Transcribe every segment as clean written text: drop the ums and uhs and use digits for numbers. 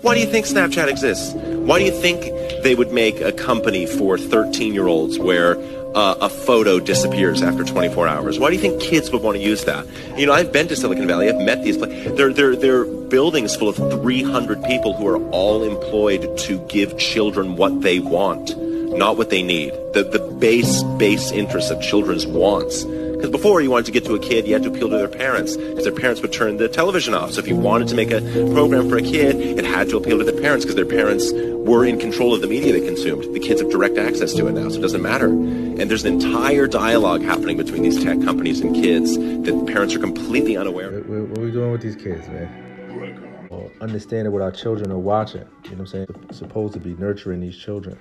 Why do you think Snapchat exists? Why do you think they would make a company for 13-year-olds where a photo disappears after 24 hours? Why do you think kids would want to use that? You know, I've been to Silicon Valley. I've met these places. They're buildings full of 300 people who are all employed to give children what they want, not what they need. The base interest of children's wants. Because before, you wanted to get to a kid, you had to appeal to their parents, because their parents would turn the television off. So if you wanted to make a program for a kid, it had to appeal to their parents, because their parents were in control of the media they consumed. The kids have direct access to it now, so it doesn't matter. And there's an entire dialogue happening between these tech companies and kids that parents are completely unaware of. What are we doing with these kids, man? Well, understanding what our children are watching. You know what I'm saying? It's supposed to be nurturing these children.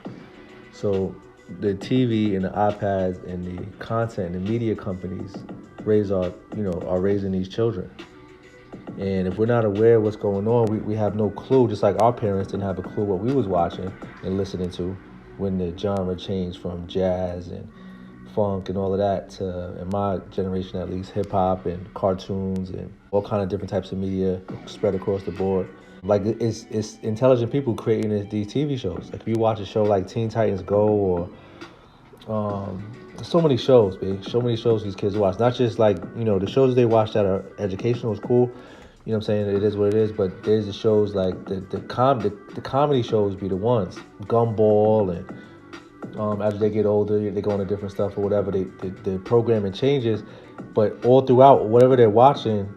So the TV and the iPads and the content and the media companies are raising these children. And if we're not aware of what's going on, we have no clue, just like our parents didn't have a clue what we was watching and listening to when the genre changed from jazz and funk and all of that to, in my generation at least, hip-hop and cartoons and all kind of different types of media spread across the board. Like, it's intelligent people creating these TV shows. Like, if you watch a show like Teen Titans Go or so many shows, babe. So many shows these kids watch. Not just like, the shows they watch that are educational is cool. You know what I'm saying? It is what it is. But there's the shows like the comedy shows be the ones. Gumball and as they get older, they go into different stuff or whatever. The programming changes. But all throughout, whatever they're watching,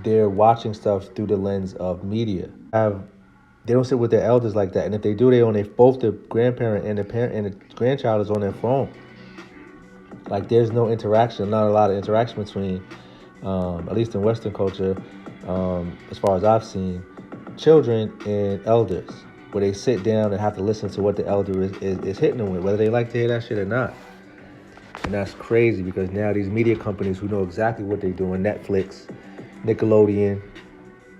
they're watching stuff through the lens of media. They don't sit with their elders like that, and if they do, both the grandparent and the parent and the grandchild is on their phone. Like, there's no interaction, not a lot of interaction between, at least in Western culture, as far as I've seen, children and elders, where they sit down and have to listen to what the elder is hitting them with, whether they like to hear that shit or not. And that's crazy, because now these media companies who know exactly what they're doing, Netflix, Nickelodeon,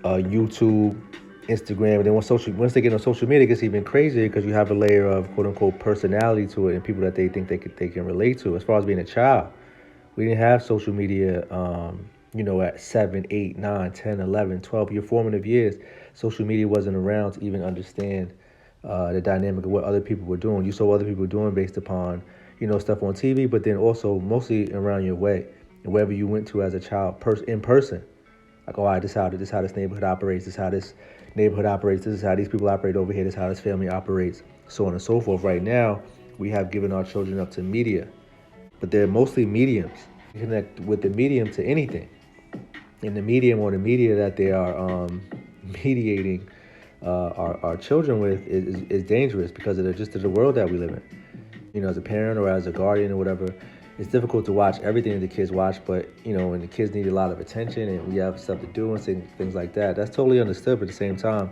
YouTube, Instagram, and then once they get on social media, it gets even crazier, because you have a layer of quote unquote personality to it and people that they think they can relate to. As far as being a child, we didn't have social media, at 7, 8, 9, 10, 11, 12, your formative years. Social media wasn't around to even understand the dynamic of what other people were doing. You saw what other people were doing based upon, stuff on TV, but then also mostly around your way and wherever you went to as a child, in person. Like, all right, this is how this neighborhood operates. This is how this neighborhood operates. This is how these people operate over here. This is how this family operates, so on and so forth. Right now, we have given our children up to media, but they're mostly mediums. You connect with the medium to anything. And the medium or the media that they are mediating our children with is dangerous, because of the world that we live in. As a parent or as a guardian or whatever, it's difficult to watch everything that the kids watch, but, when the kids need a lot of attention and we have stuff to do and things like that, that's totally understood. But at the same time,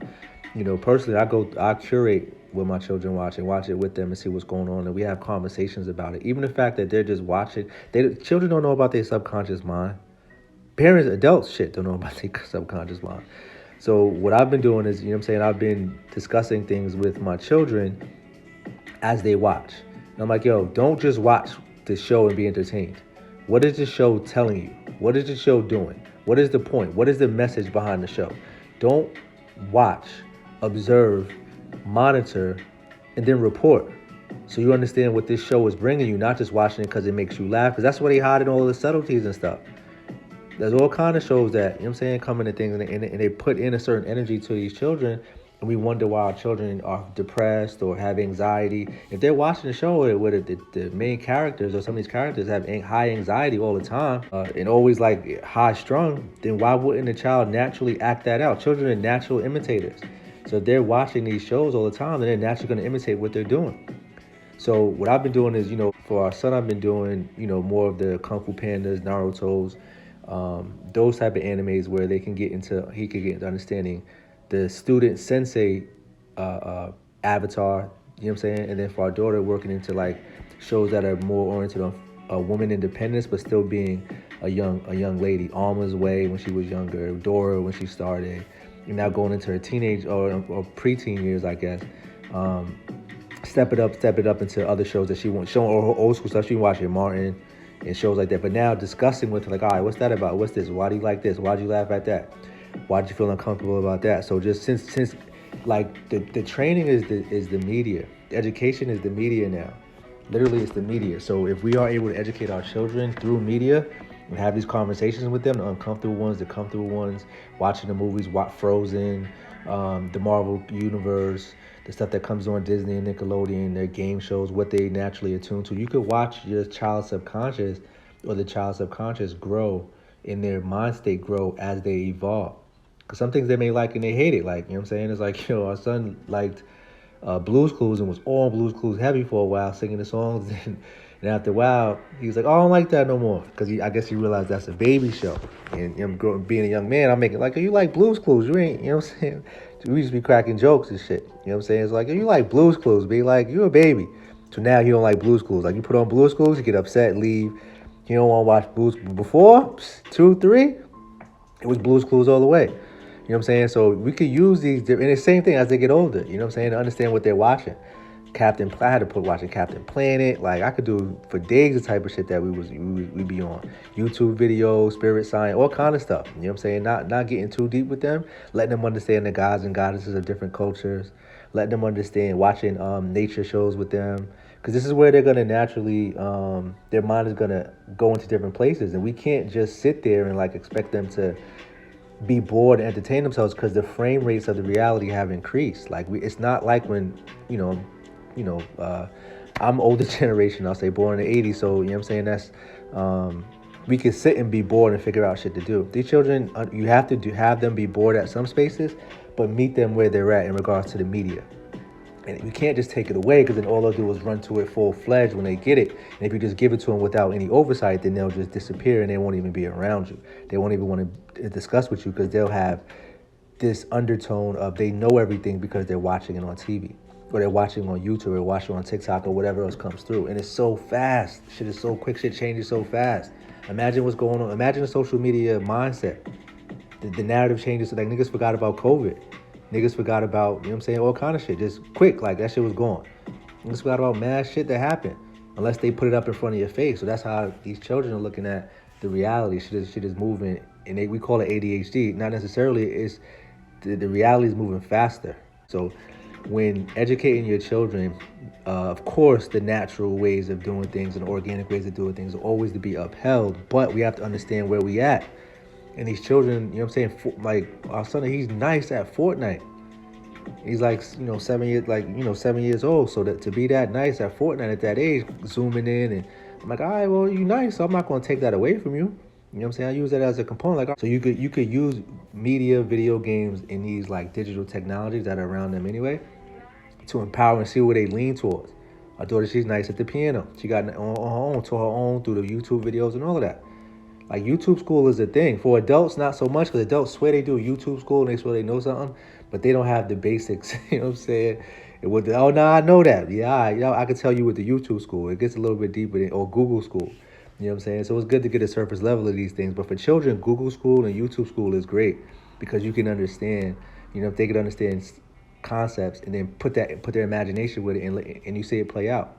personally, I curate what my children watch and watch it with them and see what's going on. And we have conversations about it. Even the fact that they're just watching, children don't know about their subconscious mind. Parents, adults, don't know about their subconscious mind. So what I've been doing is, I've been discussing things with my children as they watch. And I'm like, yo, don't just watch the show and be entertained. What is the show telling you? What is the show doing? What is the point? What is the message behind the show? Don't watch, observe, monitor, and then report. So you understand what this show is bringing you, not just watching it because it makes you laugh, because that's where they hide in all the subtleties and stuff. There's all kind of shows that, come into things and they put in a certain energy to these children, and we wonder why our children are depressed or have anxiety. If they're watching a show where the main characters or some of these characters have high anxiety all the time and always like high strung, then why wouldn't a child naturally act that out? Children are natural imitators. So if they're watching these shows all the time, then they're naturally going to imitate what they're doing. So what I've been doing is, for our son, I've been doing, more of the Kung Fu Pandas, Naruto's, those type of animes where he can get into understanding the student sensei avatar, and then for our daughter, working into like shows that are more oriented on woman independence, but still being a young lady. Alma's Way when she was younger, Dora when she started, and now going into her teenage or preteen years, I guess. Step it up into other shows that she wants, showing her old school stuff. She watching Martin and shows like that, but now discussing with her, like, all right, what's that about? What's this? Why do you like this? Why'd you laugh at that? Why did you feel uncomfortable about that? So just since like the training is the media, the education is the media now. Literally, it's the media. So if we are able to educate our children through media and have these conversations with them, the uncomfortable ones, the comfortable ones, watching the movies, watch Frozen, the Marvel universe, the stuff that comes on Disney and Nickelodeon, their game shows, what they naturally attune to. You could watch your child's subconscious or the child's subconscious grow in their mind state grow as they evolve. Because some things they may like and they hate it. Like, you know what I'm saying? It's like, our son liked Blues Clues and was on Blues Clues heavy for a while, singing the songs. And after a while, he was like, "Oh, I don't like that no more," because I guess he realized that's a baby show. And being a young man, I'm making like, "Oh, you like Blues Clues? You ain't," you know what I'm saying? We used to be cracking jokes and shit. You know what I'm saying? It's like, "Oh, you like Blues Clues?" Be like, "You're a baby." So now he don't like Blues Clues. Like, you put on Blues Clues, he get upset, leave. He don't want to watch Blues. Before 2, 3, it was Blues Clues all the way. You know what I'm saying? So we could use these, and the same thing as they get older. You know what I'm saying? To understand what they're watching. I had to put watching Captain Planet. Like, I could do for days the type of shit that we be on. YouTube videos, spirit science, all kind of stuff. You know what I'm saying? Not getting too deep with them. Letting them understand the gods and goddesses of different cultures. Letting them understand, watching nature shows with them. Because this is where they're going to naturally, their mind is going to go into different places. And we can't just sit there and like expect them to be bored and entertain themselves, because the frame rates of the reality have increased. Like, it's not like when, I'm older generation, I'll say born in the 80s. So, you know what I'm saying? That's, we can sit and be bored and figure out shit to do. These children, you have to have them be bored at some spaces, but meet them where they're at in regards to the media. And you can't just take it away, because then all they'll do is run to it full-fledged when they get it. And if you just give it to them without any oversight, then they'll just disappear and they won't even be around you. They won't even want to discuss with you, because they'll have this undertone of they know everything because they're watching it on TV. Or they're watching on YouTube or watching on TikTok or whatever else comes through. And it's so fast. Shit is so quick. Shit changes so fast. Imagine what's going on. Imagine the social media mindset. The narrative changes. Like, niggas forgot about COVID. Niggas forgot about, you know what I'm saying, all kind of shit. Just quick, like, that shit was gone. Niggas forgot about mad shit that happened. Unless they put it up in front of your face. So that's how these children are looking at the reality. Shit is moving. And we call it ADHD. Not necessarily. It's the reality is moving faster. So when educating your children, of course, the natural ways of doing things and organic ways of doing things are always to be upheld, but we have to understand where we at. And these children, you know what I'm saying, like our son, he's nice at Fortnite. He's like, 7 years old. So that to be that nice at Fortnite at that age, zooming in, and I'm like, all right, well, you nice, so I'm not going to take that away from you. You know what I'm saying? I use that as a component. Like, so you could use media, video games, and these like digital technologies that are around them anyway, to empower and see where they lean towards. My daughter, she's nice at the piano. She got on her own, to her own, through the YouTube videos and all of that. Like, YouTube school is a thing. For adults, not so much, because adults swear they do YouTube school and they swear they know something, but they don't have the basics. You know what I'm saying? Oh, no, I know that. Yeah, I can tell you with the YouTube school. It gets a little bit deeper or Google school. You know what I'm saying? So it's good to get a surface level of these things. But for children, Google school and YouTube school is great, because you can understand, if they can understand concepts and then put their imagination with it, and you see it play out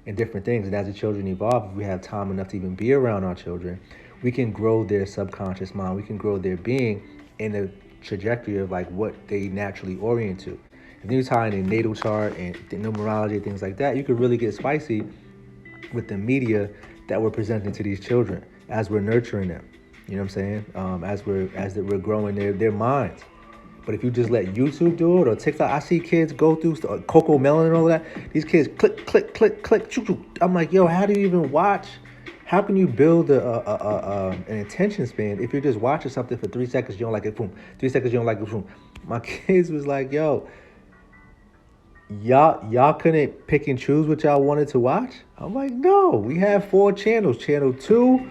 in different things. And as the children evolve, if we have time enough to even be around our children, we can grow their subconscious mind. We can grow their being in the trajectory of like what they naturally orient to. If you tie in a natal chart and the numerology, things like that, you could really get spicy with the media that we're presenting to these children as we're nurturing them. You know what I'm saying? As we're growing their minds. But if you just let YouTube do it or TikTok, I see kids go through Coco Melon and all of that. These kids click, click, click, click, choo, choo. I'm like, yo, how do you even watch? How can you build an attention span if you're just watching something for 3 seconds, you don't like it, boom. 3 seconds, you don't like it, boom. My kids was like, yo, y'all couldn't pick and choose what y'all wanted to watch? I'm like, no, we have 4 channels. Channel 2,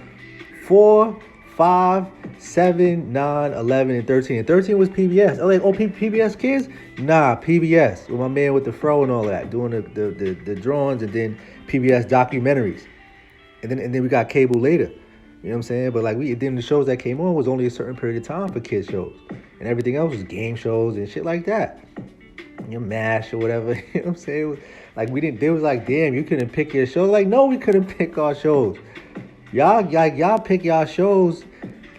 4, 5, 7, 9, 11, and 13. And 13 was PBS. I was like, oh, PBS kids? Nah, PBS. With my man with the fro and all that, doing the drawings, and then PBS documentaries. And then we got cable later. You know what I'm saying? But like then the shows that came on was only a certain period of time for kids shows. And everything else was game shows and shit like that. MASH or whatever. You know what I'm saying? Like they was like, damn, you couldn't pick your show. Like, no, we couldn't pick our shows. Y'all pick y'all shows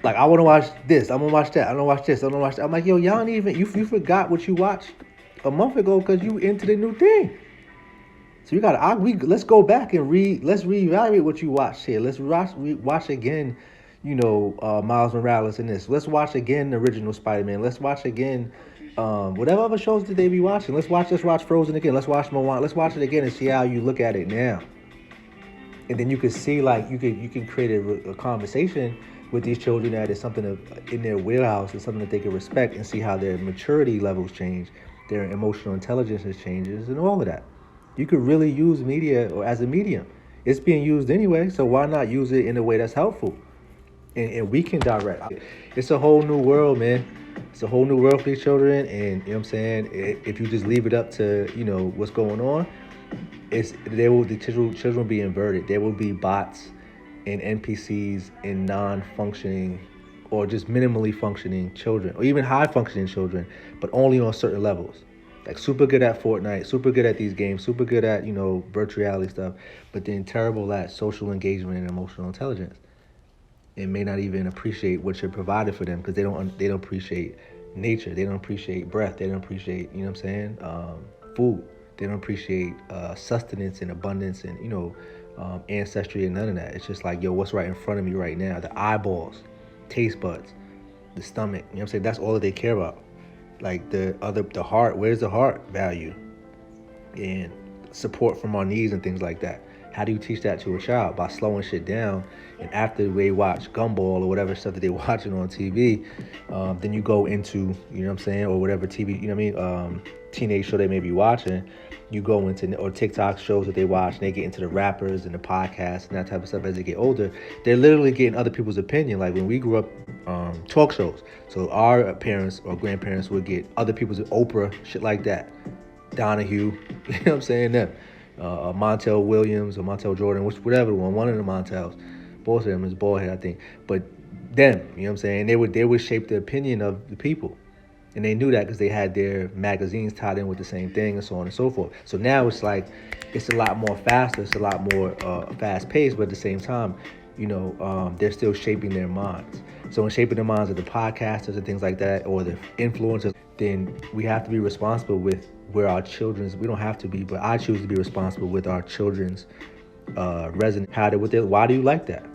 Like, I want to watch this. I'm gonna watch that. I don't watch this. I don't watch that. I'm like, yo, y'all don't even you forgot what you watched a month ago because you into the new thing. So you gotta let's go back and let's reevaluate what you watched here. Let's watch again, Miles Morales in this. Let's watch again the original Spider-Man. Let's watch again whatever other shows did they be watching. Let's watch Frozen again. Let's watch Moana. Let's watch it again and see how you look at it now. And then you can see, like, you can create a conversation with these children that is something in their wheelhouse and something that they can respect, and see how their maturity levels change, their emotional intelligence changes, and all of that. You could really use media or as a medium. It's being used anyway, so why not use it in a way that's helpful? And we can direct. It's a whole new world, man. It's a whole new world for these children, and you know what I'm saying? If you just leave it up to, what's going on, the children will be inverted. There will be bots and NPCs and non-functioning or just minimally functioning children, or even high-functioning children, but only on certain levels. Like super good at Fortnite, super good at these games, super good at, virtual reality stuff, but then terrible at social engagement and emotional intelligence. And may not even appreciate what you're providing for them because they don't appreciate nature. They don't appreciate breath. They don't appreciate, food. They don't appreciate sustenance and abundance and, ancestry and none of that. It's just like, yo, what's right in front of me right now? The eyeballs, taste buds, the stomach. You know what I'm saying? That's all that they care about. Like the heart, where's the heart value? And support from our needs and things like that. How do you teach that to a child? By slowing shit down. And after they watch Gumball or whatever stuff that they're watching on TV, then you go into, or whatever TV, teenage show they may be watching. You go into, or TikTok shows that they watch, and they get into the rappers and the podcasts and that type of stuff as they get older. They're literally getting other people's opinion. Like when we grew up, talk shows. So our parents or grandparents would get other people's, Oprah, shit like that. Donahue, you know what I'm saying? Them. Montel Williams or Montel Jordan, whatever one of the Montels. Both of them is Baldhead, I think. But them, you know what I'm saying? They would shape the opinion of the people. And they knew that because they had their magazines tied in with the same thing and so on and so forth. So now it's like, it's a lot more faster. It's a lot more fast paced, but at the same time, they're still shaping their minds. So in shaping the minds of the podcasters and things like that, or the influencers, then we have to be responsible with where our children's, we don't have to be, but I choose to be responsible with our children's resonant. Why do you like that?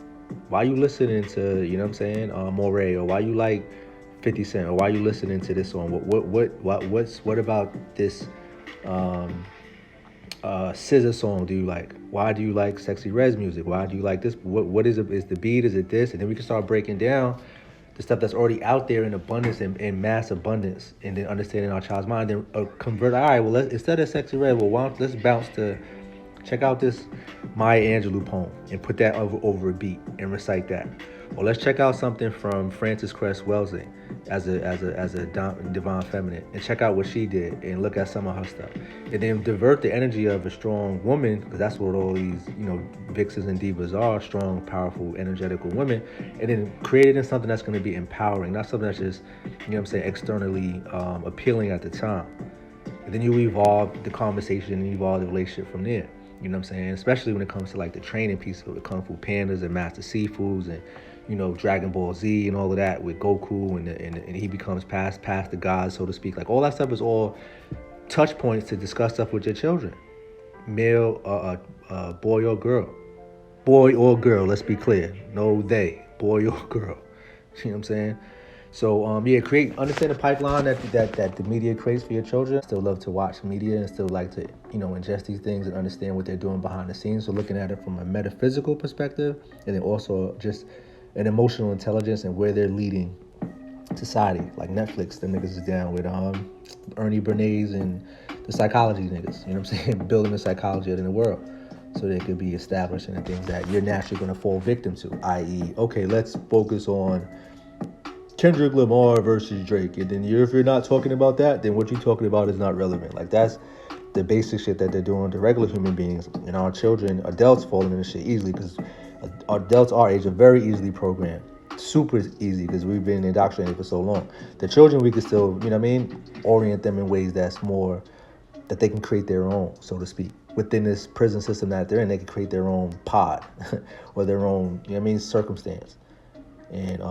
Why you listening to, Moray, or why you like 50 Cent, or why you listening to this song? What about this SZA song do you like? Why do you like Sexy Red's music? Why do you like this? What is it? Is the beat? Is it this? And then we can start breaking down the stuff that's already out there in abundance and in mass abundance, and then understanding our child's mind. Then convert. All right, well, instead of Sexy Red, let's bounce to check out this Maya Angelou poem and put that over a beat and recite that. Or let's check out something from Frances Cress Welsing as a divine feminine, and check out what she did and look at some of her stuff, and then divert the energy of a strong woman, because that's what all these vixens and divas are: strong, powerful, energetical women, and then create it in something that's going to be empowering, not something that's just externally appealing at the time. And then you evolve the conversation and evolve the relationship from there. You know what I'm saying? Especially when it comes to like the training piece of the Kung Fu Pandas and Master Sifus and Dragon Ball Z and all of that with Goku, and he becomes past the gods, so to speak. Like all that stuff is all touch points to discuss stuff with your children, male, boy or girl. Let's be clear, no they, boy or girl. You know what I'm saying? So understand the pipeline that the media creates for your children. Still love to watch media and still like to ingest these things and understand what they're doing behind the scenes. So looking at it from a metaphysical perspective, and then also just an emotional intelligence and where they're leading society. Like Netflix, them niggas is down with Ernie Bernays and the psychology niggas. You know what I'm saying? Building the psychology in the world, so they could be established in the things that you're naturally going to fall victim to. I.e., okay, let's focus on Kendrick Lamar versus Drake, and then if you're not talking about that, then what you're talking about is not relevant. Like that's the basic shit that they're doing to regular human beings, and our children, adults, falling into shit easily because adults our age are very easily programmed, super easy because we've been indoctrinated for so long. The children, we can still, orient them in ways that's more that they can create their own, so to speak. Within this prison system that they're in, they can create their own pod or their own, circumstance. And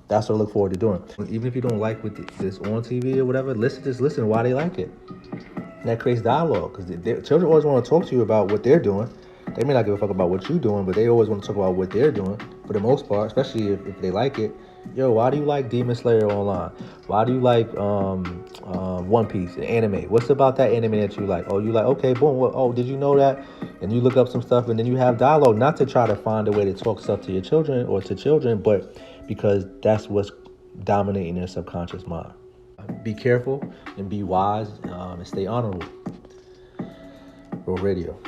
that's what I look forward to doing. Even if you don't like what this on TV or whatever, just listen why they like it. And that creates dialogue, because children always want to talk to you about what they're doing. They may not give a fuck about what you're doing, but they always want to talk about what they're doing for the most part, especially if they like it. Yo, why do you like Demon Slayer online? Why do you like One Piece, an anime? What's about that anime that you like? Oh, you like, okay, boom. Well, oh, did you know that? And you look up some stuff, and then you have dialogue, not to try to find a way to talk stuff to your children or to children, but because that's what's dominating their subconscious mind. Be careful and be wise and stay honorable. Real Radio.